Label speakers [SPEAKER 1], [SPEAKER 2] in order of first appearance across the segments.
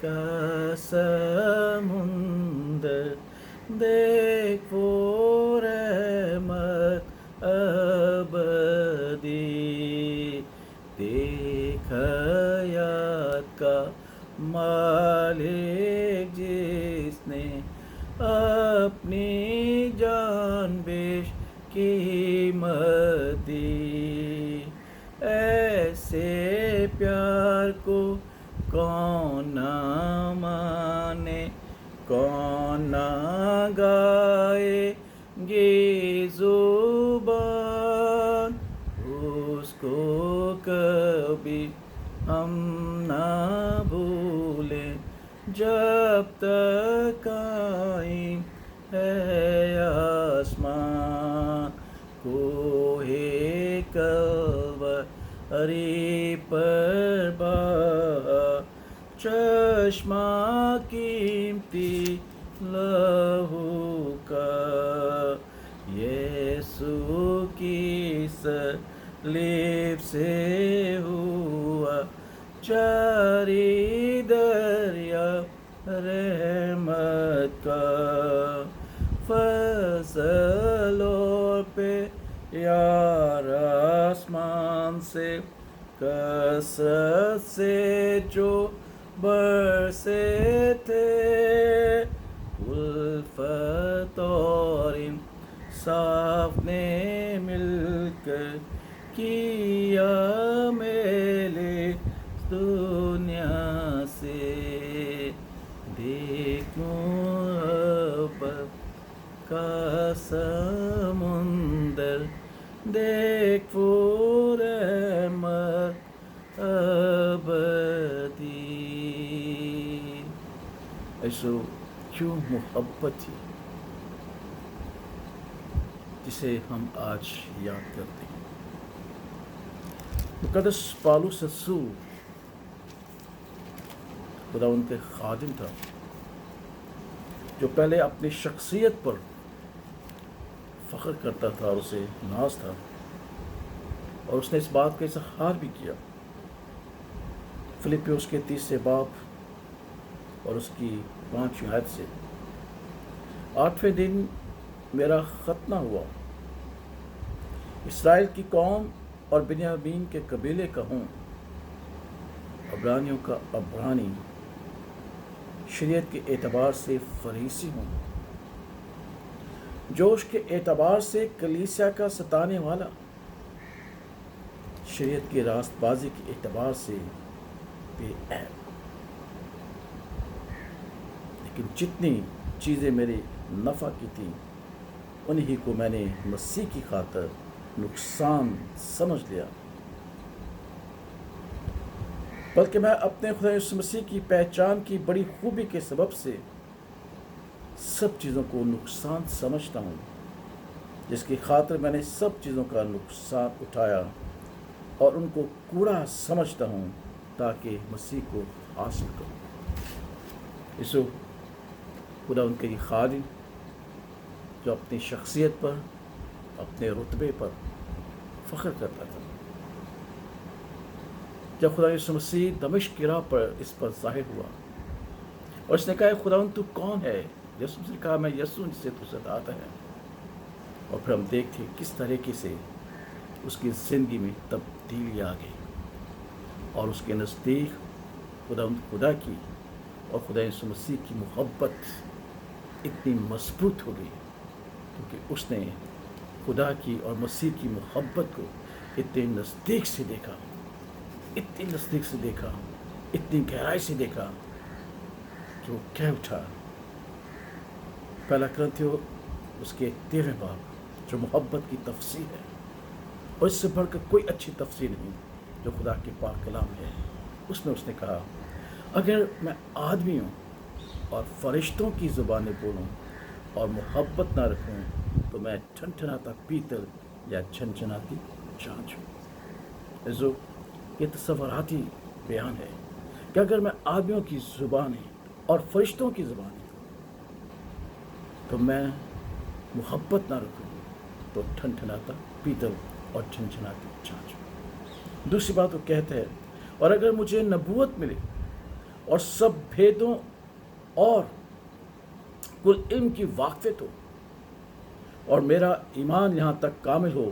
[SPEAKER 1] کا سمندر دیکھ وہ رحمت ابدی، دیکھ حیات کا مالک جس نے اپنی جان بیش قیمت دی، ایسے پیار کو کون نہ مانے، کون نہ گائے گی زبان، اس کو کبھی ہم نہ بھولیں جب تک قائم ہے آسمان، کوہ کلوری پر بہا چشمہ قیمتی لہو کا، یسوع کی صلیب سے ہوا جاری دریا رحمت کا، فضل اور پیار آسمان سے کثرت سے جو برسے تھے، الفت اور انصاف نے مل کر کیا میلے دنیا سے، دیکھ محبت کا سمندر، دیکھ وہ رحمت ابدی۔ ایسو کیوں محبت تھی جسے ہم آج یاد کرتے ہیں۔ مقدس پالوس رسول خدا ان کے خادم تھا جو پہلے اپنی شخصیت پر فخر کرتا تھا اور اسے ناز تھا، اور اس نے اس بات کا اظہار بھی کیا فلپیوس کے 30 باب اور اس کی 5 آیت سے، 8ویں دن میرا ختنہ ہوا، اسرائیل کی قوم اور بنیامین کے قبیلے کا ہوں، عبرانیوں کا عبرانی، شریعت کے اعتبار سے فریسی ہوں، جوش کے اعتبار سے کلیسیا کا ستانے والا، شریعت کی راست بازی کے اعتبار سے بے عیب، لیکن جتنی چیزیں میرے نفع کی تھیں انہی کو میں نے مسیح کی خاطر نقصان سمجھ لیا، بلکہ میں اپنے خدا یسوع مسیح کی پہچان کی بڑی خوبی کے سبب سے سب چیزوں کو نقصان سمجھتا ہوں، جس کی خاطر میں نے سب چیزوں کا نقصان اٹھایا اور ان کو کوڑا سمجھتا ہوں تاکہ مسیح کو حاصل کروں۔ یسوع خدا ان کے خادم جو اپنی شخصیت پر، اپنے رتبے پر فخر کرتا تھا، جب خدا یسوع مسیح دمشق کی راہ پر اس پر ظاہر ہوا اور اس نے کہا خداوند تو کون ہے؟ یسوع نے کہا میں یسوع جسے تو ستاتا ہے، اور پھر ہم دیکھتے کس طریقے سے اس کی زندگی میں تبدیلی آ گئی اور اس کے نزدیک خدا کی اور خدا یسوع مسیح کی محبت اتنی مضبوط ہو گئی کیونکہ اس نے خدا کی اور مسیح کی محبت کو اتنے نزدیک سے دیکھا، اتنی نزدیک سے دیکھا، اتنی گہرائی سے دیکھا کہ وہ کہہ اٹھا، پہلا کرنتھیو اس کے 13 باب جو محبت کی تفسیر ہے، اور اس سے بڑھ کر کوئی اچھی تفسیر نہیں جو خدا کے پاک کلام ہے، اس میں اس نے کہا اگر میں آدمیوں اور فرشتوں کی زبانیں بولوں اور محبت نہ رکھوں تو میں ٹھنٹھناتا پیتل یا چھنچناتی چانچ ہوں۔ یہ تصوراتی بیان ہے کہ اگر میں آدمیوں کی زبانیں اور فرشتوں کی زبانیں تو میں محبت نہ رکھوں تو ٹھنٹھناتا پیتل اور چھنچناتی چانچ ہوں۔ دوسری بات وہ کہتے ہیں اور اگر مجھے نبوت ملے اور سب भेदों और कुल इल्म की वाकफियत हो, और मेरा ईमान यहाँ तक कामिल हो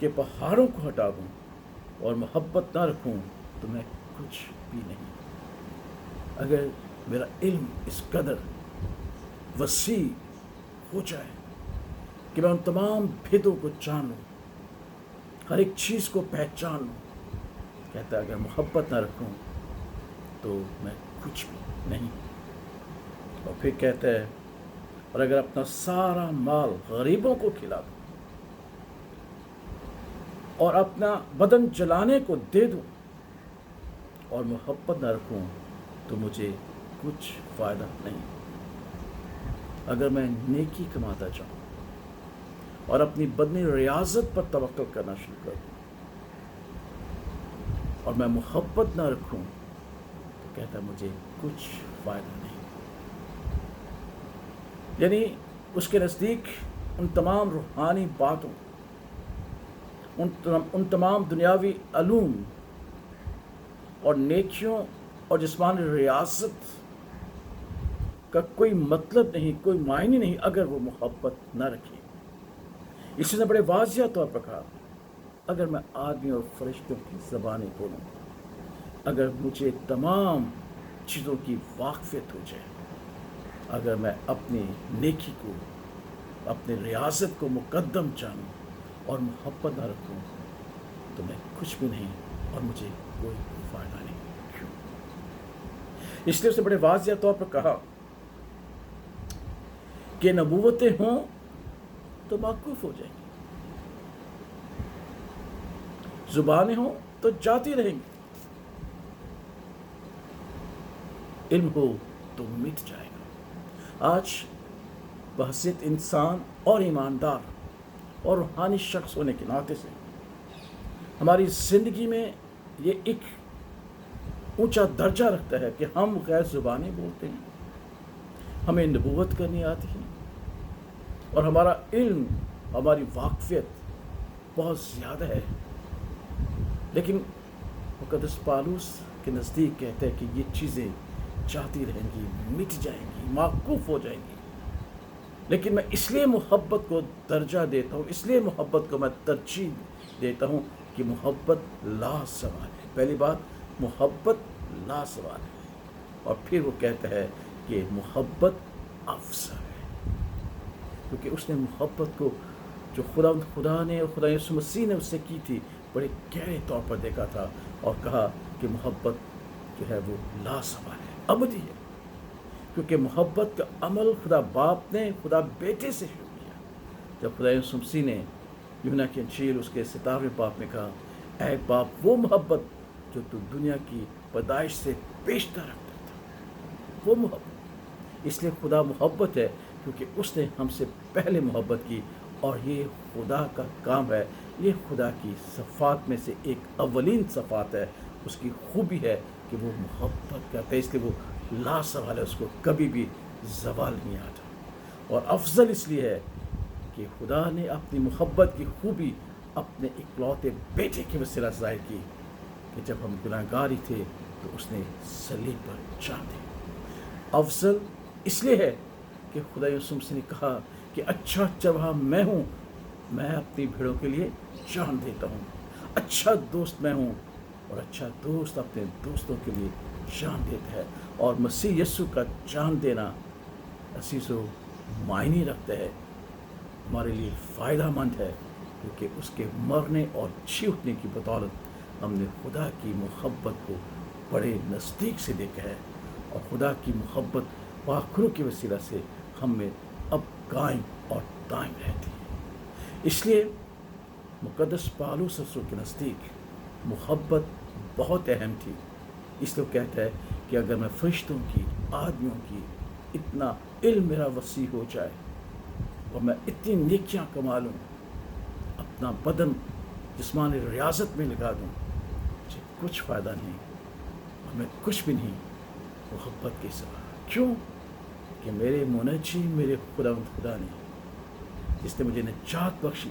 [SPEAKER 1] कि पहाड़ों को हटा दूँ और मोहब्बत ना रखूँ तो मैं कुछ भी नहीं. अगर मेरा इल्म इस कदर वसी हो जाए कि मैं उन तमाम भेदों को जान लूँ, हर एक चीज़ को पहचान लूँ, कहता है अगर मोहब्बत ना रखूँ तो मैं कुछ भी नहीं. और फिर कहता है और अगर अपना सारा माल गरीबों को खिला दूँ और अपना बदन जलाने को दे दूँ और मोहब्बत ना रखूँ तो मुझे कुछ फ़ायदा नहीं. अगर मैं नेकी कमाता जाऊँ और अपनी बदनी रियाजत पर तवक्कुल करना शुरू कर दूँ और मैं मोहब्बत ना रखूँ तो कहता मुझे कुछ फ़ायदा नहीं. यानी उसके नज़दीक उन तमाम रूहानी बातों, उन तमाम दुनियावी अलूम और नेकियों और जिस्मानी रियासत का कोई मतलब नहीं, कोई मायने नहीं अगर वो मोहब्बत न रखे. इसने बड़े वाज़िया तौर पर कहा अगर मैं आदमी और फरिश्तों की ज़बानें बोलूँ, अगर मुझे तमाम चीज़ों की वाकफियत हो जाए, अगर मैं अपनी नेकी को, अपनी रियासत को मुकद्दम जानूँ और मोहब्बत न रखूँ तो मैं कुछ भी नहीं और मुझे कोई फ़ायदा नहीं. क्यों? इसलिए उसने बड़े वाज़िया तौर पर कहा कि नबूवतें हों तो माकूफ हो जाएंगी, ज़ुबानें हों तो जाती रहेंगी, इल्म हो तो मिट जाएगा. आज बहसियत इंसान और ईमानदार और रूहानी शख्स होने के नाते से हमारी ज़िंदगी में ये एक ऊंचा दर्जा रखता है कि हम गैर ज़ुबानी बोलते हैं, हमें नबूवत करनी आती है और हमारा इल्म, हमारी वाकफियत बहुत ज़्यादा है. लेकिन मुक़द्दस पालूस के नज़दीक कहते हैं कि ये चीज़ें जाती रहेंगी, मिट जाएंगी, माकूफ हो जाएंगी. लेकिन मैं इसलिए मोहब्बत को दर्जा देता हूँ, इसलिए मोहब्बत को मैं तरजीह देता हूँ कि मोहब्बत लासवाल है. पहली बात, मोहब्बत लासवाल है. और फिर वो कहता है कि मोहब्बत अफजल है, क्योंकि उसने मोहब्बत को जो खुदा ने और खुदा यीशु मसीह ने उससे की थी बड़े गहरे तौर पर देखा था और कहा कि मोहब्बत जो है वो लासवाल है, अबदी है. क्योंकि मोहब्बत का अमल खुदा बाप ने खुदा बेटे से शुरू किया. जब खुदा यीशु मसीह ने यूहन्ना की इंजील उसके 17वें बाप में कहा, ऐ बाप वो मोहब्बत जो तू दुनिया की पैदाइश से पेशतर रखता था, वो मोहब्बत. इसलिए खुदा मोहब्बत है क्योंकि उसने हमसे पहले मोहब्बत की. और ये खुदा का काम है, ये खुदा की सफ़ात में से एक अवलीन सफ़ात है, उसकी खूबी है कि वो मोहब्बत करता है. इसलिए वो लासवाल है, उसको कभी भी ज़वाल नहीं आता. और अफजल इसलिए है कि खुदा ने अपनी मोहब्बत की खूबी अपने इकलौते बेटे के वसीला ज़ाहिर की कि जब हम गुनाहगार ही थे तो उसने सलीब पर जान दी. अफजल इसलिए है कि खुदा यीशु मसीह ने कहा कि अच्छा चरवाहा मैं हूँ, मैं अपनी भेड़ों के लिए जान देता हूँ. अच्छा दोस्त मैं हूँ और अच्छा दोस्त अपने दोस्तों के लिए जान देता है. और मसीह यीशु का जान देना असीसो मायने रखता है, हमारे लिए फ़ायदा मंद है, क्योंकि उसके मरने और जी उठने की बदौलत हमने खुदा की मोहब्बत को बड़े नज़दीक से देखा है और खुदा की मोहब्बत वाखरों के वसीला से हम में अब कायम और दायम रहती है. इसलिए मुक़द्दस पालूस रसूल के नज़दीक मोहब्बत बहुत अहम थी. इसलिए वो कहता है कि अगर मैं फरिश्तों की, आदमियों की इतना इल्म मेरा वसी हो जाए और मैं इतनी नेकियां कमा लूँ, अपना बदन जिस्मानी रियाजत में लगा दूँ, मुझे कुछ फ़ायदा नहीं और मैं कुछ भी नहीं मोहब्बत के सिवा. क्यों? कि मेरे मुनज्जी, मेरे खुदा ने, जिसने मुझे निजात बख्शी,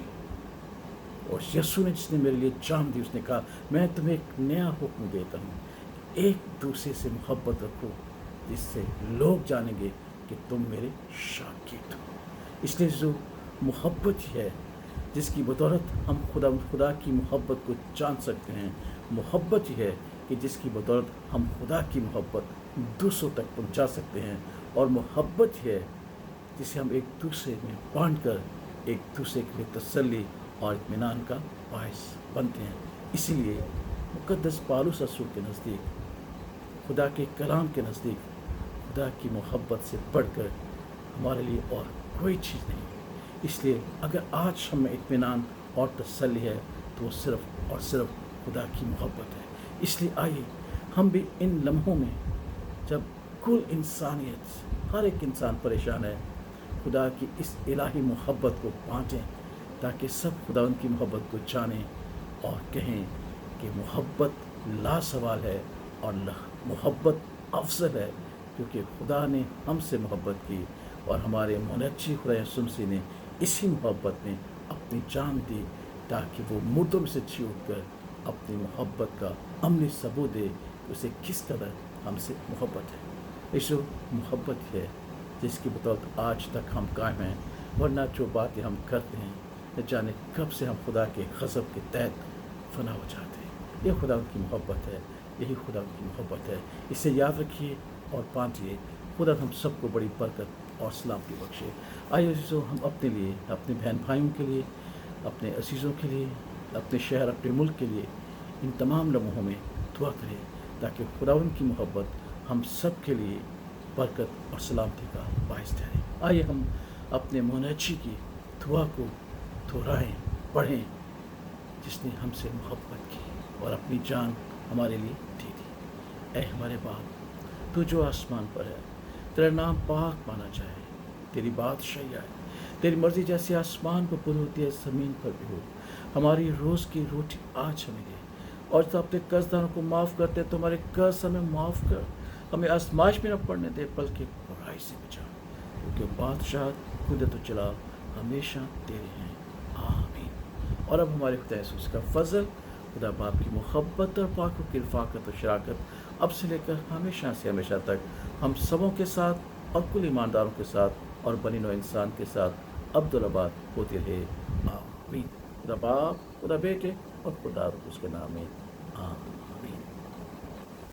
[SPEAKER 1] और यीशु ने जिसने मेरे लिए जान दी, उसने कहा मैं तुम्हें एक नया हुक्म देता हूँ, एक दूसरे से मोहब्बत रखो, जिससे लोग जानेंगे कि तुम मेरे शागिर्द हो। इसलिए जो मोहब्बत ही है जिसकी बदौलत हम खुदा की मोहब्बत को जान सकते हैं, मोहब्बत ही है कि जिसकी बदौलत हम खुदा की मोहब्बत दूसरों तक पहुंचा सकते हैं, और मोहब्बत ही है जिसे हम एक दूसरे में बांट कर एक दूसरे के लिए तसल्ली और इत्मीनान का बायस बनते हैं। इसीलिए मुक़द्दस पौलुस रसूल के नज़दीक, खुदा के कलाम के नज़दीक, खुदा की मोहब्बत से बढ़कर हमारे लिए और कोई चीज़ नहीं। इसलिए अगर आज हमें इत्मीनान और तसल्ली है तो वो सिर्फ़ और सिर्फ खुदा की मोहब्बत है। इसलिए आइए हम भी इन लम्हों में, जब कुल इंसानियत, हर एक इंसान परेशान है, खुदा की इस इलाही मोहब्बत को बाँटें, ताकि सब खुदा उनकी मोहब्बत को जानें और कहें कि मोहब्बत लासवाल है और मोहब्बत अफजल है, क्योंकि खुदा ने हमसे मोहब्बत की और हमारे मुनज्जी खुदा यसुह मसीह ने इसी मोहब्बत में अपनी जान दी, ताकि वो मुर्दों में से जी उठकर अपनी मोहब्बत का अमली सबूत दे कि उसे किस कदर हमसे मोहब्बत है। यीशु मोहब्बत है जिसकी बदौलत आज तक हम कायम हैं, वरना जो बातें हम करते हैं न जाने कब से हम खुदा के ग़ज़ब के तहत फना हो जाते हैं। ये खुदा की मोहब्बत है, यही खुदा की मोहब्बत है। इसे याद रखिए और बांटिए। खुदा हम सबको बड़ी बरकत और सलामती बख्शे। आइए अज़ीज़ों, हम अपने लिए, अपने बहन भाइयों के लिए, अपने अज़ीज़ों के लिए, अपने शहर, अपने मुल्क के लिए इन तमाम लम्हों में दुआ करें, ताकि खुदावंद की मोहब्बत हम सब के लिए बरकत और सलामती का बायस ठहरे। आइए हम अपने मुनज्जी की दुआ को दोहराएं, पढ़ें, जिसने हमसे मोहब्बत की और अपनी जान हमारे लिए दे दी। ऐ हमारे बाप, तू जो आसमान पर है, तेरा नाम पाक माना जाए, तेरी बादशाही आए, तेरी मर्ज़ी जैसे आसमान पर पूरी होती है ज़मीन पर भी हो। हमारी रोज़ की रोटी आज हमें दे, और तो अपने कर्जदारों को माफ़ करते तो हमारे कर्ज हमें माफ़ कर। हमें आजमाइश में न पड़ने दे, बल्कि बुराई से बचा, क्योंकि बादशाह, कुदरत और जलाल हमेशा तेरे हैं। आमीन। और अब हमारे खुदा यसुह का फजल, खुदा बाप की मोहब्बत और पाकों की रफ़ाकत और शराकत अब से लेकर हमेशा से हमेशा तक हम सबों के साथ और कुल ईमानदारों के साथ और बनी नौ इंसान के साथ अब्दुल-आबाद होती रहे। आमीन। खुदा बाप, खुदा बेटे और खुदा रूह उसके नाम में।